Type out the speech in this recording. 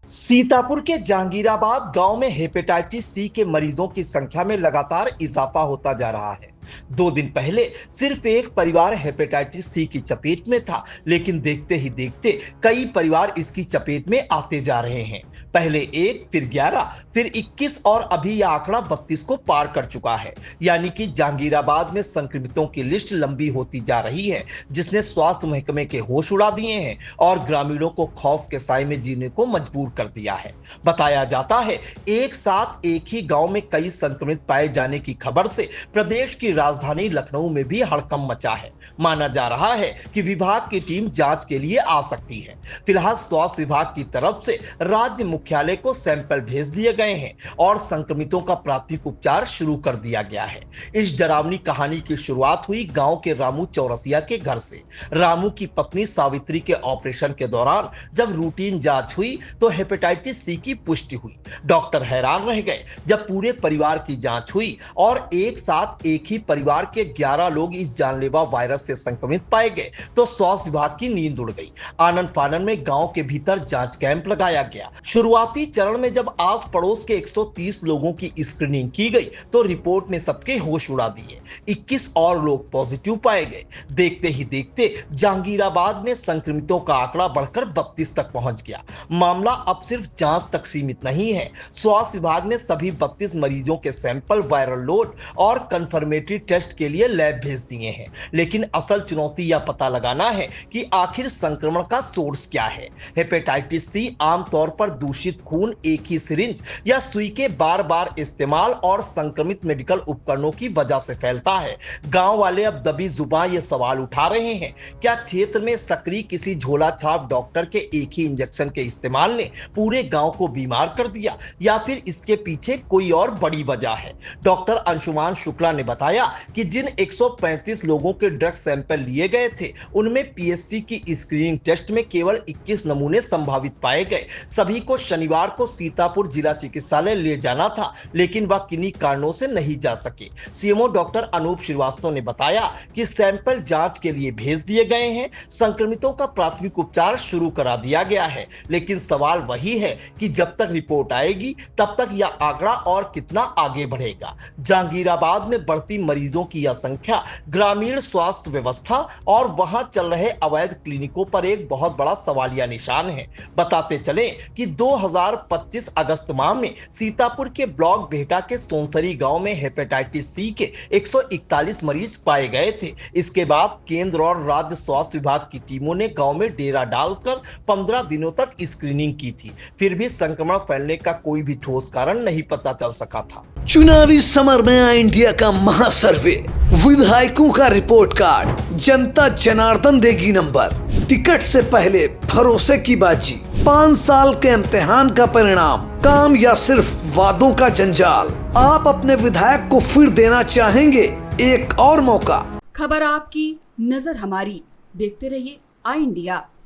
सीतापुर के जहांगीराबाद गांव में हेपेटाइटिस सी के मरीजों की संख्या में लगातार इजाफा होता जा रहा है। 2 दिन पहले सिर्फ एक परिवार हेपेटाइटिस सी की चपेट में था, लेकिन देखते ही देखते कई परिवार इसकी चपेट में आते जा रहे हैं। पहले 1, फिर 11, फिर 21 और अभी यह आंकड़ा 32 को पार कर चुका है। यानी कि जहांगीराबाद में संक्रमितों की लिस्ट लंबी होती जा रही है, जिसने स्वास्थ्य महकमे के होश उड़ा दिए हैं और ग्रामीणों को खौफ के साए में जीने को मजबूर कर दिया है। बताया जाता है, एक साथ एक ही गांव में कई संक्रमित पाए जाने की खबर से प्रदेश की राजधानी लखनऊ में भी हड़कंप मचा है। माना जा रहा है कि विभाग की टीम जांच के लिए आ सकती है। फिलहाल स्वास्थ्य विभाग की तरफ से राज्य मुख्यालय को सैंपल भेज दिए गए हैं और संक्रमितों का प्राथमिक उपचार शुरू कर दिया गया है। इस डरावनी कहानी की शुरुआत हुई गांव के रामू चौरसिया के घर से। रामू की पत्नी सावित्री के ऑपरेशन के दौरान जब रूटीन जांच हुई तो हेपेटाइटिस सी की पुष्टि हुई। डॉक्टर हैरान रह गए जब पूरे परिवार की जांच हुई और एक साथ एक ही परिवार के 11 लोग इस जानलेवा वायरस से संक्रमित पाए गए तो स्वास्थ्य विभाग की नींद उड़ गई। आनन फानन में गांव के भीतर जांच कैंप लगाया गया। शुरुआती चरण में जब आस पड़ोस के 130 लोगों की स्क्रीनिंग की गई तो रिपोर्ट ने सबके होश उड़ा दिए। 21 और लोग पॉजिटिव पाए गए। देखते ही देखते जहांगीराबाद में संक्रमितों का आंकड़ा बढ़कर 32 तक पहुंच गया। मामला अब सिर्फ जांच तक सीमित नहीं है। स्वास्थ्य विभाग ने सभी 32 मरीजों के सैंपल वायरल लोड और कंफर्मेटरी टेस्ट के लिए लैब भेज दिए हैं। लेकिन असल चुनौती यह पता लगाना है कि आखिर संक्रमण का सोर्स क्या है। हेपेटाइटिस सी आमतौर पर दूषित खून, एक ही सिरिंज या सुई के बार बार इस्तेमाल और संक्रमित मेडिकल उपकरणों की वजह से फैलता है। गांव वाले अब दबी जुबान ये सवाल उठा रहे हैं, क्या क्षेत्र में सक्रिय किसी झोला छाप डॉक्टर के एक ही इंजेक्शन के इस्तेमाल ने पूरे गांव को बीमार कर दिया या फिर इसके पीछे कोई और बड़ी वजह है। डॉक्टर अंशुमान शुक्ला ने बताया कि जिन 135 लोगों के ड्रग सैंपल लिए गए थे उनमें पीएससी की स्क्रीनिंग टेस्ट में केवल 21 नमूने संभावित पाए गए। सभी को शनिवार को सीतापुर जिला चिकित्सालय ले जाना था, लेकिन वह किन्हीं कारणों से नहीं जा सके। सीएमओ डॉक्टर अनूप श्रीवास्तव ने बताया कि सैंपल जांच के लिए भेज दिए गए हैं। संक्रमितों का प्राथमिक उपचार शुरू करा दिया गया है, लेकिन सवाल वही है कि जब तक रिपोर्ट आएगी तब तक यह आंकड़ा और कितना आगे बढ़ेगा। जहांगीराबाद में बढ़ती मरीजों की यह संख्या ग्रामीण स्वास्थ्य व्यवस्था और वहां चल रहे अवैध क्लिनिकों पर एक बहुत बड़ा सवालिया निशान है। बताते चले कि 2025 अगस्त माह में सीतापुर के ब्लॉक बेहटा के सोनसरी गांव में हेपेटाइटिस सी के 141 मरीज पाए गए थे। इसके बाद केंद्र और राज्य स्वास्थ्य विभाग की टीमों ने गांव में डेरा डालकर 15 दिनों तक स्क्रीनिंग की थी। फिर भी संक्रमण फैलने का कोई भी ठोस कारण नहीं पता चल सका था। चुनावी समर में आया इंडिया का महासर्वे, विधायकों का रिपोर्ट कार्ड, जनता जनार्दन देगी नंबर, टिकट से पहले भरोसे की बाजी, 5 साल के इम्तिहान का परिणाम, काम या सिर्फ वादों का जंजाल। आप अपने विधायक को फिर देना चाहेंगे एक और मौका। खबर आपकी, नजर हमारी। देखते रहिए आई इंडिया।